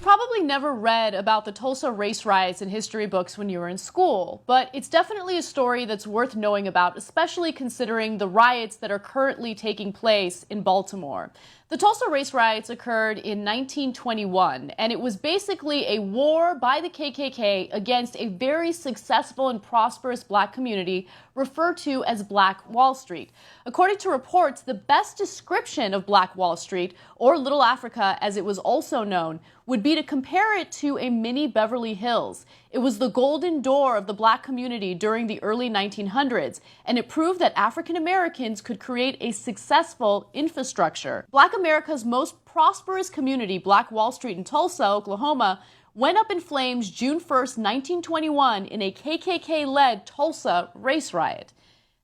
probably never read about the Tulsa race riots in history books when you were in school, but it's definitely a story that's worth knowing about, especially considering the riots that are currently taking place in Baltimore. The Tulsa race riots occurred in 1921, and it was basically a war by the KKK against a very successful and prosperous black community referred to as Black Wall Street. According to reports, the best description of Black Wall Street, or Little Africa as it was also known, would be to compare it to a mini Beverly Hills. It was the golden door of the black community during the early 1900s, and it proved that African Americans could create a successful infrastructure. Black America's most prosperous community, Black Wall Street in Tulsa, Oklahoma, went up in flames June 1st, 1921 in a KKK-led Tulsa race riot.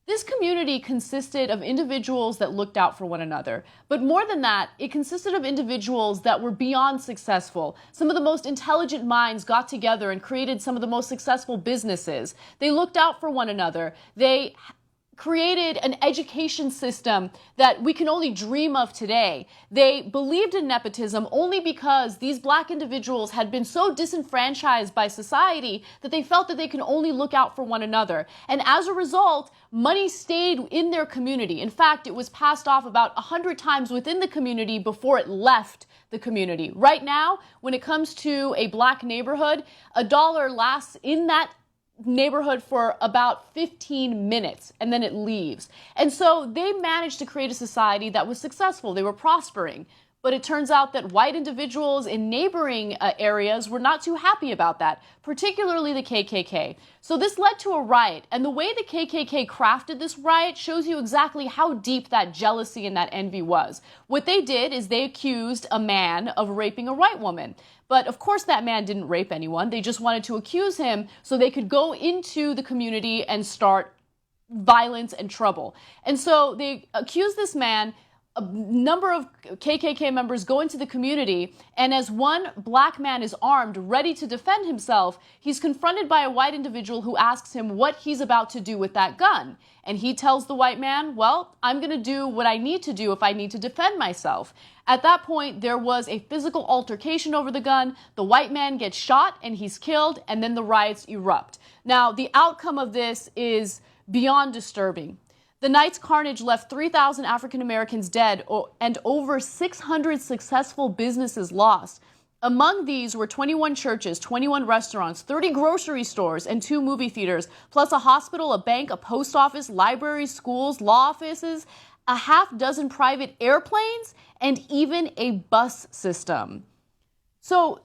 This community consisted of individuals that looked out for one another. But more than that, it consisted of individuals that were beyond successful. Some of the most intelligent minds got together and created some of the most successful businesses. They looked out for one another. They created an education system that we can only dream of today. They believed in nepotism only because these black individuals had been so disenfranchised by society that they felt that they can only look out for one another. And as a result, money stayed in their community. In fact, it was passed off about 100 times within the community before it left the community. Right now, when it comes to a black neighborhood, $1 lasts in that neighborhood for about 15 minutes and then it leaves. And so they managed to create a society that was successful. They were prospering. But it turns out that white individuals in neighboring areas were not too happy about that, particularly the KKK. So this led to a riot, and the way the KKK crafted this riot shows you exactly how deep that jealousy and that envy was. What they did is they accused a man of raping a white woman. But of course that man didn't rape anyone. They just wanted to accuse him so they could go into the community and start violence and trouble. And so they accused this man. A number of KKK members go into the community, and as one black man is armed, ready to defend himself, he's confronted by a white individual who asks him what he's about to do with that gun. And he tells the white man, well, I'm going to do what I need to do if I need to defend myself. At that point, there was a physical altercation over the gun. The white man gets shot and he's killed, and then the riots erupt. Now, the outcome of this is beyond disturbing. The night's carnage left 3,000 African Americans dead and over 600 successful businesses lost. Among these were 21 churches, 21 restaurants, 30 grocery stores, and 2 movie theaters, plus a hospital, a bank, a post office, libraries, schools, law offices, a half-dozen private airplanes, and even a bus system. So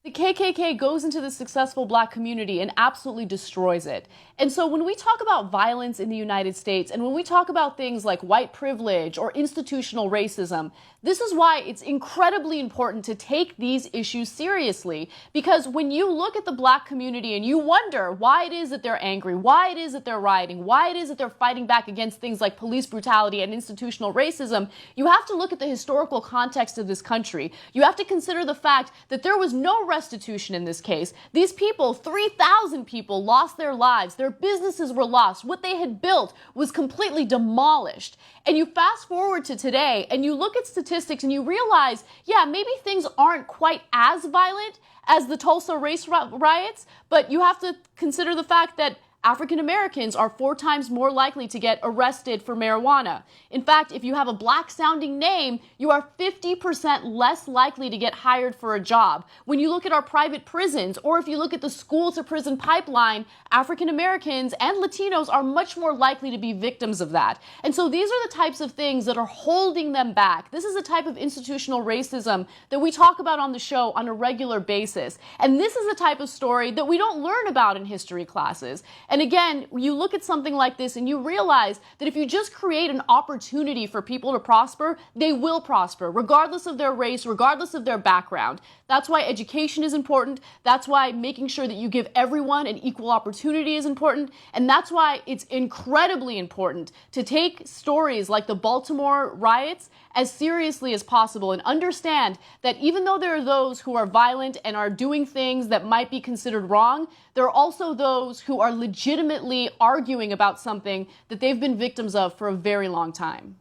the KKK goes into the successful black community and absolutely destroys it. And so when we talk about violence in the United States, and when we talk about things like white privilege or institutional racism, this is why it's incredibly important to take these issues seriously. Because when you look at the black community and you wonder why it is that they're angry, why it is that they're rioting, why it is that they're fighting back against things like police brutality and institutional racism, you have to look at the historical context of this country. You have to consider the fact that there was no restitution in this case. These people, 3,000 people, lost their lives. Their businesses were lost. What they had built was completely demolished. And you fast forward to today and you look at statistics and you realize, yeah, maybe things aren't quite as violent as the Tulsa race riots, but you have to consider the fact that African Americans are 4 times more likely to get arrested for marijuana. In fact, if you have a black-sounding name, you are 50% less likely to get hired for a job. When you look at our private prisons, or if you look at the school-to-prison pipeline, African Americans and Latinos are much more likely to be victims of that. And so these are the types of things that are holding them back. This is a type of institutional racism that we talk about on the show on a regular basis. And this is the type of story that we don't learn about in history classes. And again, you look at something like this and you realize that if you just create an opportunity for people to prosper, they will prosper, regardless of their race, regardless of their background. That's why education is important. That's why making sure that you give everyone an equal opportunity is important. And that's why it's incredibly important to take stories like the Baltimore riots as seriously as possible and understand that even though there are those who are violent and are doing things that might be considered wrong, there are also those who are legitimately arguing about something that they've been victims of for a very long time.